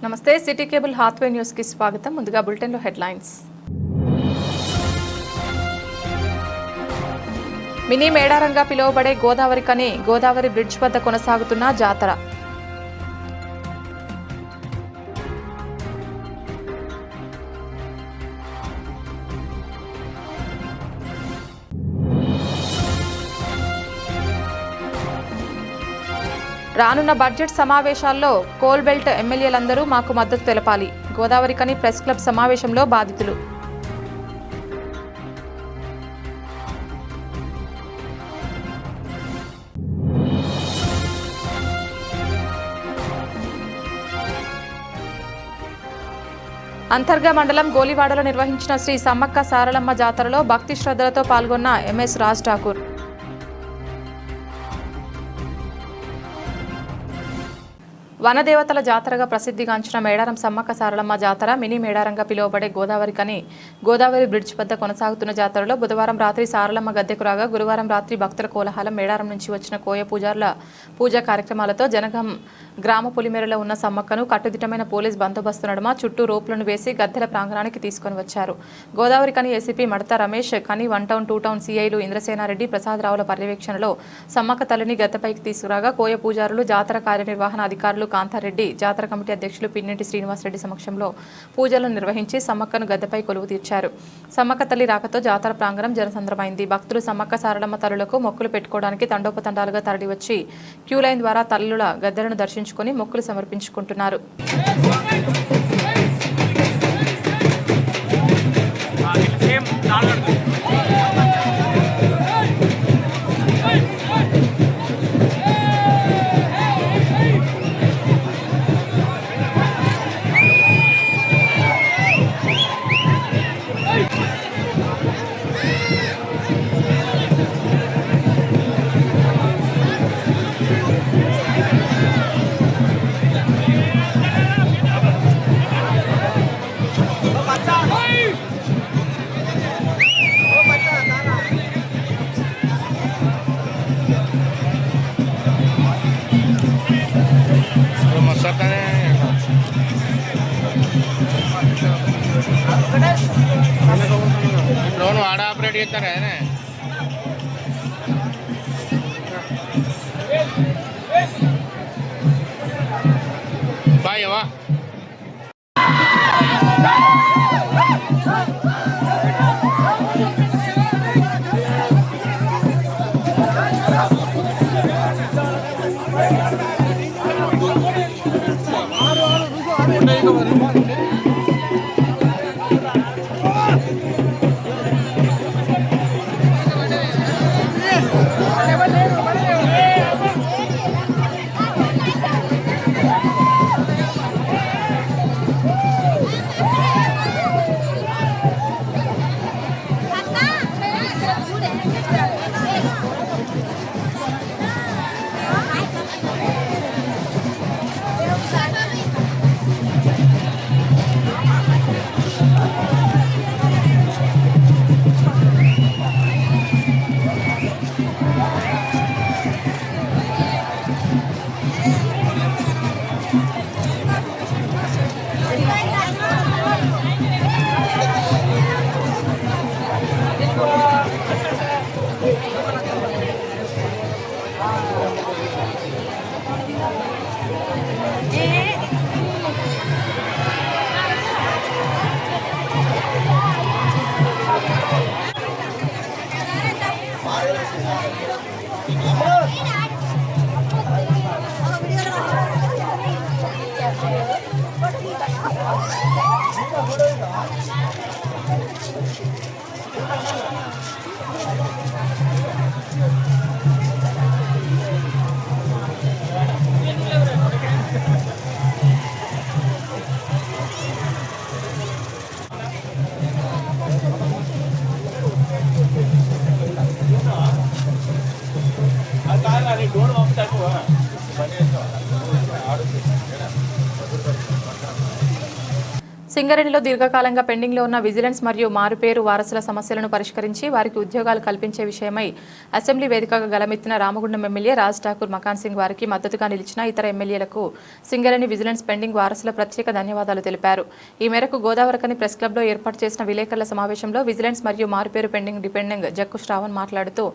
నమస్తే city cable Hathway news కి స్వాగతం. ముందుగా బులెటిన్ లో హెడ్లైన్స్. మినీ మేడారంగా పిలువబడే గోదావరి కని గోదావరి బ్రిడ్జ్ వద్ద కొనసాగుతున్న జాతర. రానున్న బడ్జెట్ సమావేశాల్లో కోల్ బెల్ట్ ఎమ్మెల్యేలందరూ మాకు మద్దతు తెలపాలి. గోదావరి కని ప్రెస్ క్లబ్ సమావేశంలో బాధితులు. అంతర్గా మండలం గోలివాడలో నిర్వహించిన శ్రీ సమ్మక్క సారలమ్మ జాతరలో భక్తి శ్రద్ధలతో పాల్గొన్న ఎంఎస్ రాజ్ ఠాకూర్. వనదేవతల జాతరగా ప్రసిద్ధిగాంచిన మేడారం సమ్మక్క సారలమ్మ జాతర మినీ మేడారంగా పిలువబడే గోదావరి కని గోదావరి బ్రిడ్జ్ వద్ద కొనసాగుతున్న జాతరలో బుధవారం రాత్రి సారలమ్మ గద్దెకు రాగా గురువారం రాత్రి భక్తుల కోలాహలం. మేడారం నుంచి వచ్చిన కోయ పూజారుల పూజా కార్యక్రమాలతో జనగం గ్రామ పులిమేరలో ఉన్న సమ్మక్కను కట్టుదిట్టమైన పోలీస్ బందోబస్తు నడుమ చుట్టూ రోప్లను వేసి గద్దెల ప్రాంగణానికి తీసుకుని వచ్చారు. గోదావరి కని ఏసీపీ మడత రమేష్, కని 1 టౌన్ 2 టౌన్ సీఐలు ఇంద్రసేనారెడ్డి, ప్రసాదరావుల పర్యవేక్షణలో సమ్మక్క తల్లిని గద్దెపైకి తీసుకురాగా కోయ పూజారులు, జాతర కార్యనిర్వహణ అధికారులు కాంతారెడ్డి, జాతర కమిటీ అధ్యక్షులు పిన్నెటి శ్రీనివాసరెడ్డి సమక్షంలో పూజలను నిర్వహించి సమ్మక్కను గద్దెపై కొలువు తీర్చారు. సమ్మక్క తల్లి రాకతో జాతర ప్రాంగణం జనసంద్రమైంది. భక్తులు సమ్మక్క సారలమ్మ తల్లులకు మొక్కులు పెట్టుకోవడానికి తండోపతండాలుగా తరలివచ్చి క్యూలైన్ ద్వారా తల్లుల గద్దెలను దర్శించుకొని మొక్కులు సమర్పించుకుంటున్నారు. ड्रोन वाड़ा ऑपरेट करता रहे ना भाई वाह సింగరేణిలో దీర్ఘకాలంగా పెండింగ్లో ఉన్న విజిలెన్స్ మరియు మారుపేరు వారసుల సమస్యలను పరిష్కరించి వారికి ఉద్యోగాలు కల్పించే విషయమై అసెంబ్లీ వేదికగా గలమెత్తిన రామగుండం ఎమ్మెల్యే రాజ్ ఠాకూర్ మకాన్ సింగ్ వారికి మద్దతుగా నిలిచిన ఇతర ఎమ్మెల్యేలకు సింగరేణి విజిలెన్స్ పెండింగ్ వారసుల ప్రత్యేక ధన్యవాదాలు తెలిపారు. ఈ మేరకు గోదావరికని ప్రెస్ క్లబ్లో ఏర్పాటు చేసిన విలేకరుల సమావేశంలో విజిలెన్స్ మరియు మారుపేరు పెండింగ్ డిపెండింగ్ జక్కు శ్రావణ్ మాట్లాడుతూ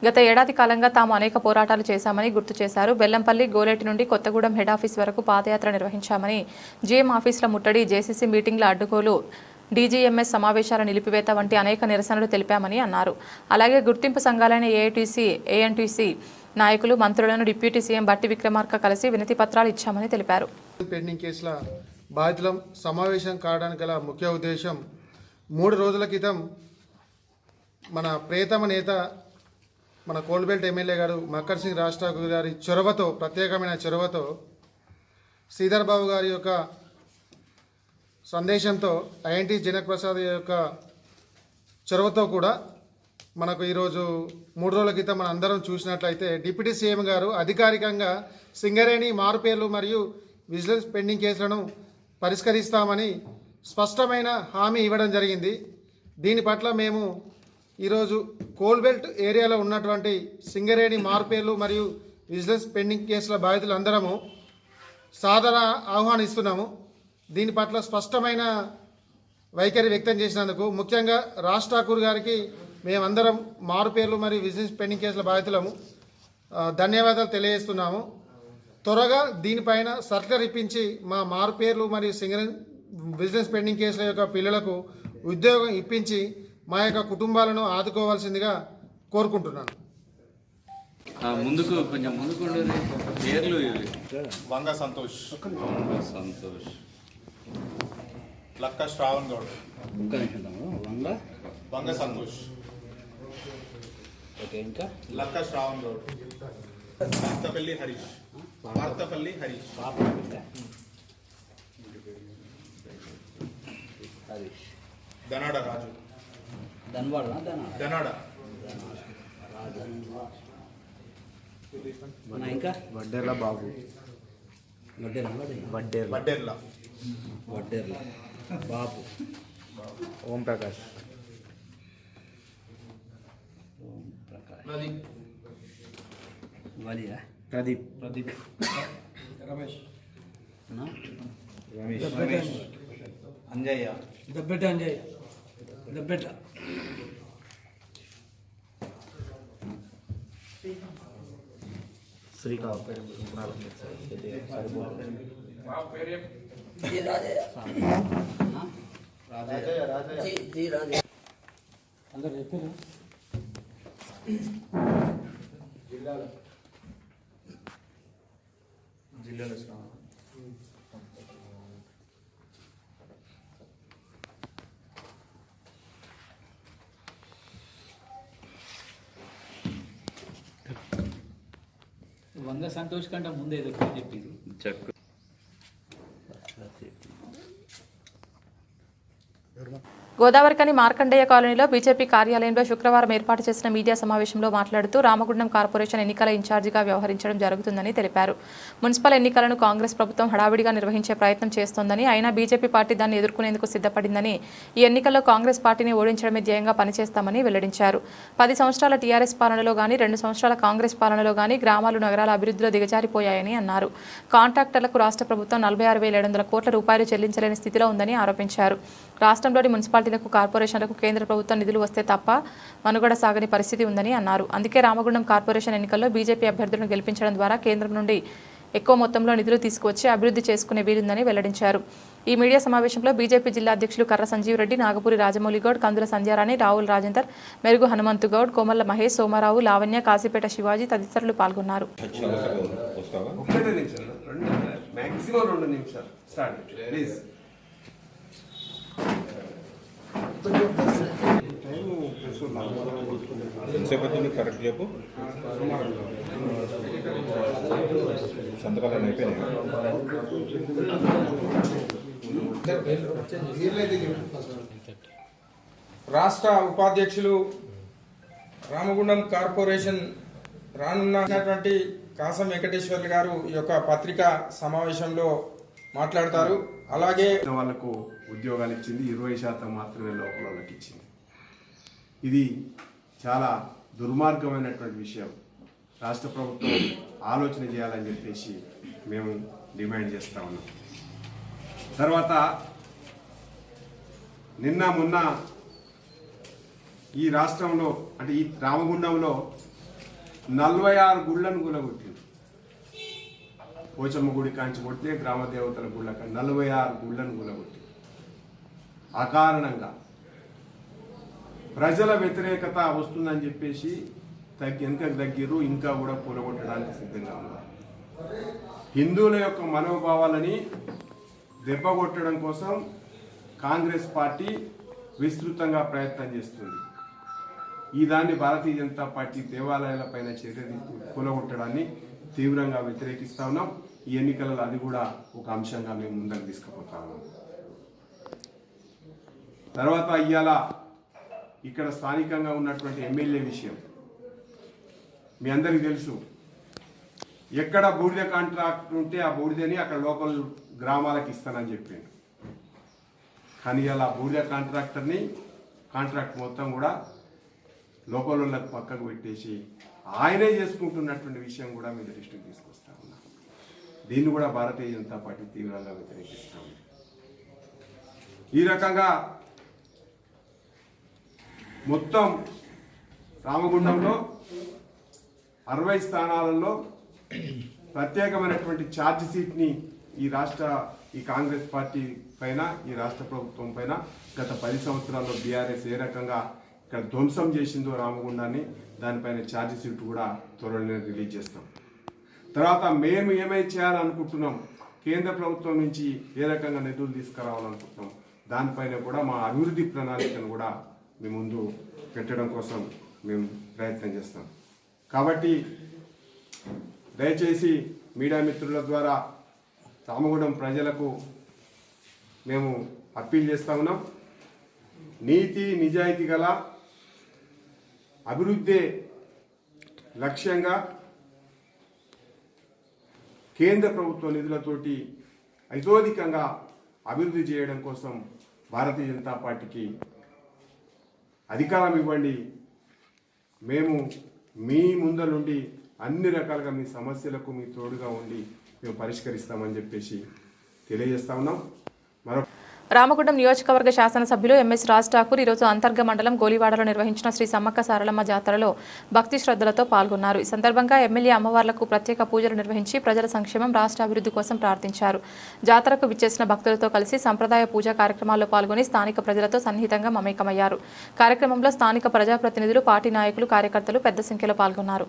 గత ఏడాది కాలంగా తాము అనేక పోరాటాలు చేశామని గుర్తు చేశారు. బెల్లంపల్లి, గోలేటి నుండి కొత్తగూడెం హెడ్ ఆఫీస్ వరకు పాదయాత్ర నిర్వహించామని, జీఎం ఆఫీసుల ముట్టడి, జేసీసీ మీటింగ్ల అడ్డుగోలు, డీజీఎంఎస్ సమావేశాల నిలిపివేత వంటి అనేక నిరసనలు తెలిపామని అన్నారు. అలాగే గుర్తింపు సంఘాలైన ఏఐటీసీ, ఏఎన్టీసీ నాయకులు, మంత్రులను డిప్యూటీ సీఎం బట్టి విక్రమార్క కలిసి వినతి పత్రాలు ఇచ్చామని తెలిపారు. పెండింగ్ కేసుల బాధితుల సమావేశం కావడానికి గల ముఖ్య ఉద్దేశం 3 రోజుల క్రితం మన ప్రియతమ నేత మన కోల్బెల్ట్ ఎమ్మెల్యే గారు మక్కర్ సింగ్ రాజ్ ఠాకూర్ గారి చొరవతో, ప్రత్యేకమైన చొరవతో, శ్రీధర్ బాబు గారి యొక్క సందేశంతో, ఐఎన్టీ జనక్ ప్రసాద్ యొక్క చొరవతో కూడా మనకు ఈరోజు 3 రోజుల క్రితం మన అందరం చూసినట్లయితే డిప్యూటీ సీఎం గారు అధికారికంగా సింగరేణి మారుపేర్లు మరియు విజిలెన్స్ పెండింగ్ కేసులను పరిష్కరిస్తామని స్పష్టమైన హామీ ఇవ్వడం జరిగింది. దీని పట్ల మేము ఈరోజు కోల్బెల్ట్ ఏరియాలో ఉన్నటువంటి సింగరేణి మారుపేర్లు మరియు విజిలెన్స్ పెండింగ్ కేసుల బాధితులందరము సాదర ఆహ్వానిస్తున్నాము. దీని పట్ల స్పష్టమైన వైఖరి వ్యక్తం చేసినందుకు ముఖ్యంగా రాజ్ ఠాకూర్ గారికి మేమందరం మారుపేర్లు మరియు విజిలెన్స్ పెండింగ్ కేసుల బాధితులము ధన్యవాదాలు తెలియజేస్తున్నాము. త్వరగా దీనిపైన సర్కులర్ ఇప్పించి మా మారుపేర్లు మరియు సింగరేణి విజిలెన్స్ పెండింగ్ కేసుల యొక్క పిల్లలకు ఉద్యోగం ఇప్పించి మా యొక్క కుటుంబాలను ఆదుకోవాల్సిందిగా కోరుకుంటున్నాను. ముందుకు కొంచెం ముందుకు పేర్లు వంగ సంతోష్, లక్క శ్రావణ్ గౌడ్, వంగ సంతోష్, ఇంకా లక్క శ్రావణ్ గౌడ్, వార్తపల్లి హరీష్, ధనాడ రాజు, ధనాడ ఇంకా వడ్డేర్ల బాబు, వడ్డేర్ల బాబు, ఓం ప్రకాష్, ప్రదీప్, రమేష్, అంజయ్య, దబ్బెట శ్రీకాంత్, అందరు చెప్పారు. జిల్లాలో వంగ సంతోష్ కంటే ముందు ఏదో చెప్పింది. చెక్ గోదావరికని మార్కండేయ కాలనీలో బీజేపీ కార్యాలయంలో శుక్రవారం ఏర్పాటు చేసిన మీడియా సమావేశంలో మాట్లాడుతూ రామగుండం కార్పొరేషన్ ఎన్నికల ఇన్ఛార్జిగా వ్యవహరించడం జరుగుతుందని తెలిపారు. మున్సిపల్ ఎన్నికలను కాంగ్రెస్ ప్రభుత్వం హడావిడిగా నిర్వహించే ప్రయత్నం చేస్తోందని, అయినా బీజేపీ పార్టీ దాన్ని ఎదుర్కొనేందుకు సిద్ధపడిందని, ఈ ఎన్నికల్లో కాంగ్రెస్ పార్టీని ఓడించడమే ధ్యేయంగా పనిచేస్తామని వెల్లడించారు. 10 సంవత్సరాల టీఆర్ఎస్ పాలనలో గానీ 2 సంవత్సరాల కాంగ్రెస్ పాలనలో గానీ గ్రామాలు, నగరాల అభివృద్ధిలో దిగజారిపోయాయని అన్నారు. కాంట్రాక్టర్లకు రాష్ట్ర ప్రభుత్వం 46,700 కోట్ల రూపాయలు చెల్లించలేని స్థితిలో ఉందని ఆరోపించారు. రాష్ట్రంలోని మున్సిపాలిటీలకు, కార్పొరేషన్లకు కేంద్ర ప్రభుత్వం నిధులు వస్తే తప్ప మనుగడ సాగని పరిస్థితి ఉందని అన్నారు. అందుకే రామగుండం కార్పొరేషన్ ఎన్నికల్లో బీజేపీ అభ్యర్థులను గెలిపించడం ద్వారా కేంద్రం నుండి ఎక్కువ మొత్తంలో నిధులు తీసుకువచ్చి అభివృద్ధి చేసుకునే వీలుందని వెల్లడించారు. ఈ మీడియా సమావేశంలో బీజేపీ జిల్లా అధ్యక్షులు కర్ర సంజీవ్ రెడ్డి, నాగపూరి రాజమౌళిగౌడ్, కందుల సంధ్యారాణి, రావుల రాజేందర్, మెరుగు హనుమంతుగౌడ్, కోమల్ల మహేష్, సోమారావు, లావణ్య, కాశీపేట శివాజీ తదితరులు పాల్గొన్నారు. కరెక్ట్ చెప్పు. సంతకాలు అయిపోయినాయి. రాష్ట్ర ఉపాధ్యక్షులు రామగుండం కార్పొరేషన్ రానున్నటువంటి కాసం వెంకటేశ్వర్లు గారు ఈ యొక్క పత్రికా సమావేశంలో మాట్లాడతారు. అలాగే వాళ్ళకు ఉద్యోగాలు ఇచ్చింది, 20% మాత్రమే లోకల్ వాళ్ళకి ఇచ్చింది. ఇది చాలా దుర్మార్గమైనటువంటి విషయం. రాష్ట్ర ప్రభుత్వం ఆలోచన చేయాలని చెప్పేసి మేము డిమాండ్ చేస్తా ఉన్నాం. తర్వాత నిన్న మొన్న ఈ రాష్ట్రంలో అంటే ఈ రామగుండంలో 46 గుళ్ళను కూలగొట్టింది. పోచమ్మ గుడి కాంచి కొడితే గ్రామ దేవతల గుళ్ళ 46 గుళ్ళను కూలగొట్టింది. అకారణంగా ప్రజల వ్యతిరేకత వస్తుందని చెప్పేసి వెనుకకు తగ్గిరు, ఇంకా కూడా కూలగొట్టడానికి సిద్ధంగా ఉన్నారు. హిందువుల యొక్క మనోభావాలని దెబ్బగొట్టడం కోసం కాంగ్రెస్ పార్టీ విస్తృతంగా ప్రయత్నం చేస్తుంది. ఈ దాన్ని భారతీయ జనతా పార్టీ దేవాలయాలపైన చర్య కూలగొట్టడాన్ని తీవ్రంగా వ్యతిరేకిస్తా ఉన్నాం. ఈ ఎన్నికలలో అది కూడా ఒక అంశంగా మేము ముందరకు తీసుకుపోతా ఉన్నాం. తర్వాత ఇవాళ ఇక్కడ స్థానికంగా ఉన్నటువంటి ఎమ్మెల్యే విషయం మీ అందరికీ తెలుసు. ఎక్కడ బూడిద కాంట్రాక్ట్ ఉంటే ఆ బూడిదని అక్కడ లోకల్ గ్రామాలకు ఇస్తానని చెప్పిండు. కానీ అలా బూడిద కాంట్రాక్ట్ మొత్తం కూడా లోకల్ వాళ్ళకి పక్కకు పెట్టేసి ఆయనే చేసుకుంటున్నటువంటి విషయం కూడా మీ దృష్టికి తీసుకొస్తా ఉన్నా. దీన్ని కూడా భారతీయ జనతా పార్టీ తీవ్రంగా వ్యతిరేకిస్తా ఉంది. ఈ రకంగా మొత్తం రామగుండంలో 60 స్థానాలలో ప్రత్యేకమైనటువంటి ఛార్జ్ షీట్ని ఈ కాంగ్రెస్ పార్టీ పైన, ఈ రాష్ట్ర ప్రభుత్వం పైన గత 10 సంవత్సరాల్లో బీఆర్ఎస్ ఏ రకంగా ఇక్కడ ధ్వంసం చేసిందో రామగుండాన్ని, దానిపైన ఛార్జ్ షీట్ కూడా త్వరలోనే రిలీజ్ చేస్తాం. తర్వాత మేము ఏమై చేయాలనుకుంటున్నాం, కేంద్ర ప్రభుత్వం నుంచి ఏ రకంగా నిధులు తీసుకురావాలనుకుంటున్నాం, దానిపైన కూడా మా అభివృద్ధి ప్రణాళికను కూడా మీ ముందు పెట్టడం కోసం మేము ప్రయత్నం చేస్తాం. కాబట్టి దయచేసి మీడియా మిత్రుల ద్వారా రామగుండం ప్రజలకు మేము అప్పీల్ చేస్తా ఉన్నాం. నీతి నిజాయితీ గల అభివృద్ధి లక్ష్యంగా కేంద్ర ప్రభుత్వ నిధులతోటి ఐతోధికంగా అభివృద్ధి చేయడం కోసం భారతీయ జనతా పార్టీకి అధికారం ఇవ్వండి. మేము మీ ముందరుండి అన్ని రకాలుగా మీ సమస్యలకు మీ తోడుగా ఉండి మేము పరిష్కరిస్తామని చెప్పేసి తెలియజేస్తా ఉన్నాం. రామగుండం నియోజకవర్గ శాసనసభ్యులు ఎంఎస్ రాజ్ ఠాకూర్ ఈరోజు అంతర్గ మండలం గోలివాడలో నిర్వహించిన శ్రీ సమ్మక్క సారలమ్మ జాతరలో భక్తి శ్రద్ధలతో పాల్గొన్నారు. ఈ సందర్భంగా ఎమ్మెల్యే అమ్మవార్లకు ప్రత్యేక పూజలు నిర్వహించి ప్రజల సంక్షేమం, రాష్ట్ర అభివృద్ధి కోసం ప్రార్థించారు. జాతరకు విచ్చేసిన భక్తులతో కలిసి సంప్రదాయ పూజా కార్యక్రమాల్లో పాల్గొని స్థానిక ప్రజలతో సన్నిహితంగా మమేకమయ్యారు. కార్యక్రమంలో స్థానిక ప్రజాప్రతినిధులు, పార్టీ నాయకులు, కార్యకర్తలు పెద్ద సంఖ్యలో పాల్గొన్నారు.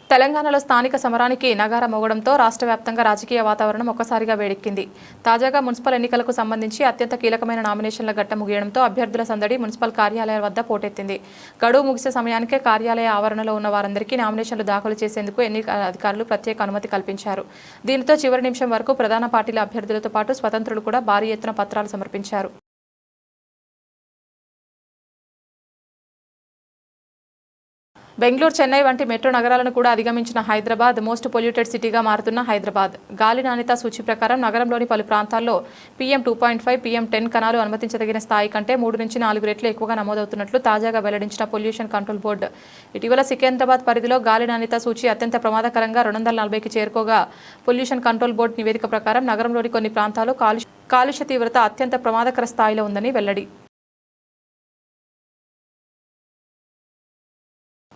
తెలంగాణలో స్థానిక సమరానికి నగారా మోగడంతో రాష్ట్ర వ్యాప్తంగా రాజకీయ వాతావరణం ఒక్కసారిగా వేడెక్కింది. తాజాగా మున్సిపల్ ఎన్నికలకు సంబంధించి అత్యంత కీలకమైన నామినేషన్ల ఘట్ట ముగియడంతో అభ్యర్థుల సందడి మున్సిపల్ కార్యాలయాల వద్ద పోటెత్తింది. గడువు ముగిసే సమయానికే కార్యాలయ ఆవరణలో ఉన్న వారందరికీ నామినేషన్లు దాఖలు చేసేందుకు ఎన్నికల అధికారులు ప్రత్యేక అనుమతి కల్పించారు. దీనితో చివరి నిమిషం వరకు ప్రధాన పార్టీల అభ్యర్థులతో పాటు స్వతంత్రులు కూడా భారీ ఎత్తున పత్రాలు సమర్పించారు. బెంగళూరు, చెన్నై వంటి మెట్రో నగరాలను కూడా అధిగమించిన హైదరాబాద్ మోస్ట్ పొల్యూటెడ్ సిటీగా మారుతున్న హైదరాబాద్ గాలి నాణ్యత సూచి ప్రకారం నగరంలోని పలు ప్రాంతాల్లో PM2.5, PM10 కణాలు అనుమతించదగిన స్థాయి కంటే 3 నుంచి 4 రెట్లు ఎక్కువగా నమోదవుతున్నట్లు తాజాగా వెల్లడించిన పొల్యూషన్ కంట్రోల్ బోర్డు. ఇటీవల సికింద్రాబాద్ పరిధిలో గాలి నాణ్యత సూచి అత్యంత ప్రమాదకరంగా 240కి చేరుకోగా పొల్యూషన్ కంట్రోల్ బోర్డు నివేదిక ప్రకారం నగరంలోని కొన్ని ప్రాంతాలు కాలుష్య తీవ్రత అత్యంత ప్రమాదకర స్థాయిలో ఉందని వెల్లడి.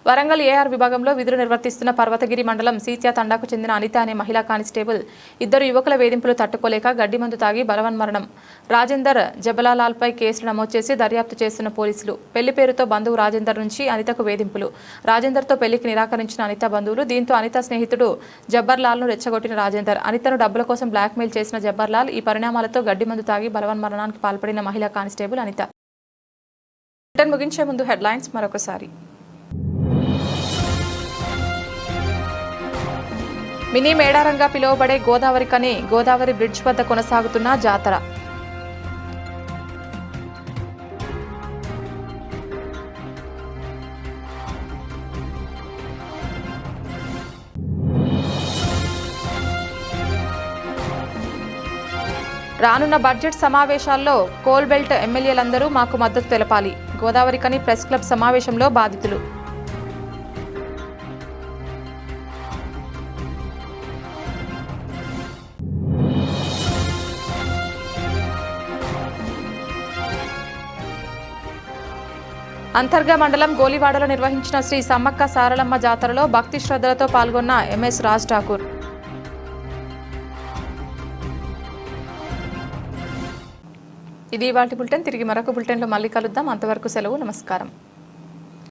వరంగల్ ఏఆర్ విభాగంలో విధులు నిర్వర్తిస్తున్న పర్వతగిరి మండలం సీత్యా తండాకు చెందిన అనిత అనే మహిళా కానిస్టేబుల్ ఇద్దరు యువకుల వేధింపులు తట్టుకోలేక గడ్డి మందు తాగి బలవన్మరణం. రాజేందర్ జబలాలాల్పై కేసులు నమోదు చేసి దర్యాప్తు చేస్తున్న పోలీసులు. పెళ్లి పేరుతో బంధువు రాజేందర్ నుంచి అనితకు వేధింపులు. రాజేందర్తో పెళ్లికి నిరాకరించిన అనిత బంధువులు. దీంతో అనిత స్నేహితుడు జబ్బర్లాల్ను రెచ్చగొట్టిన రాజేందర్ అనితను డబ్బుల కోసం బ్లాక్మెయిల్ చేసిన జబ్బర్లాల్. ఈ పరిణామాలతో గడ్డి మందు తాగి బలవన్మరణానికి పాల్పడిన మహిళా కానిస్టేబుల్ అనిత. ముగించే ముందు హెడ్లైన్స్ మరొకసారి. మినీ మేడారంగా పిలువబడే గోదావరి కని గోదావరి బ్రిడ్జ్ వద్ద కొనసాగుతున్న జాతర. రానున్న బడ్జెట్ సమావేశాల్లో కోల్బెల్ట్ ఎమ్మెల్యేలందరూ మాకు మద్దతు తెలపాలి. గోదావరి కని ప్రెస్ క్లబ్ సమావేశంలో బాధితులు. అంతర్గా మండలం గోలివాడలో నిర్వహించిన శ్రీ సమ్మక్క సారలమ్మ జాతరలో భక్తి శ్రద్ధలతో పాల్గొన్న ఎంఎస్ రాజ్ ఠాకూర్. ఇది ఇవాల్టి బులెటిన్. తిరిగి మరొక బులెటిన్లో మళ్ళీ కలుద్దాం. అంతవరకు సెలవు. నమస్కారం.